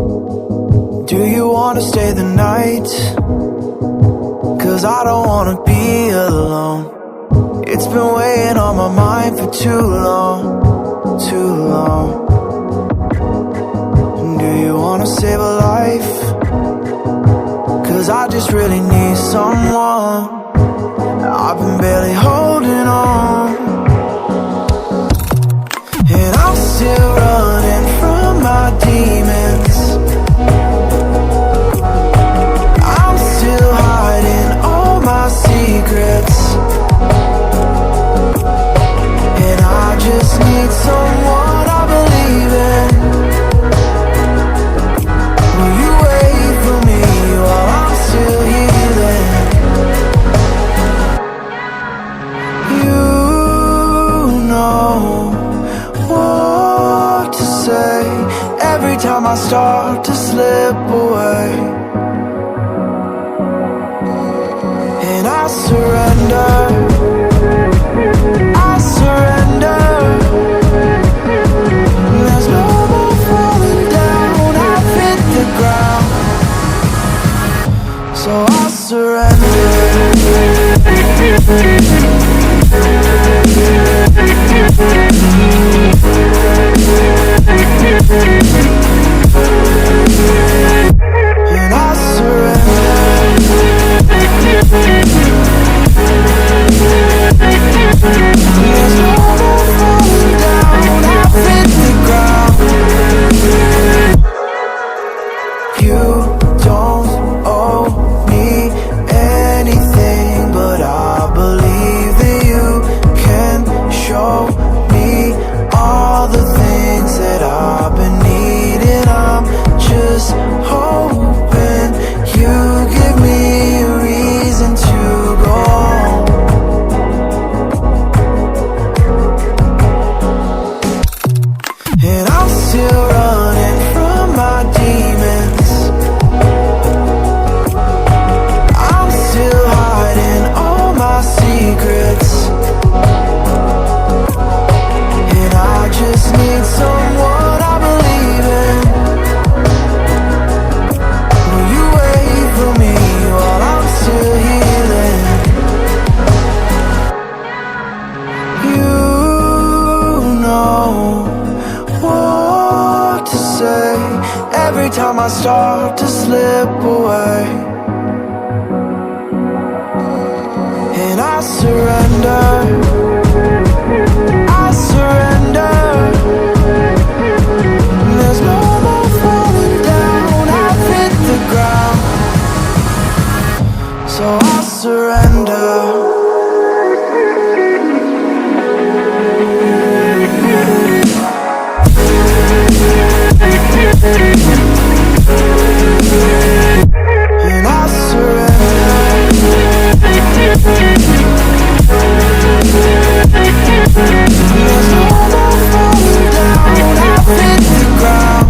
Do you wanna stay the night? 'Cause I don't wanna be alone. It's been weighing on my mind for too long, too long. Do you wanna save a life? 'Cause I just really need someone. I've been barely holding on, and I'm still running from my demons. I'm still hiding all my secrets, and I just need someone I believe in. Will you wait for me while I'm still healing? You know what to say every time I start to slip away, and I surrender, I surrender. There's no more falling down, I've hit the ground, so I surrender. And I surrender. There's no more falling down, I've hit the ground. You don't owe me anything, but I believe that you can show me all the things that I've been needing. I'm just hoping you give me a reason to go on. And I'm still running from my demons. I'm still hiding all my secrets, and I just need someone I believe in. Will you wait for me while I'm still healing? You know what to say every time I start to slip away, and I surrender, I surrender. There's no more falling down, I've hit the ground, so I surrender. And I surrender. There's no more falling down, I've hit the ground.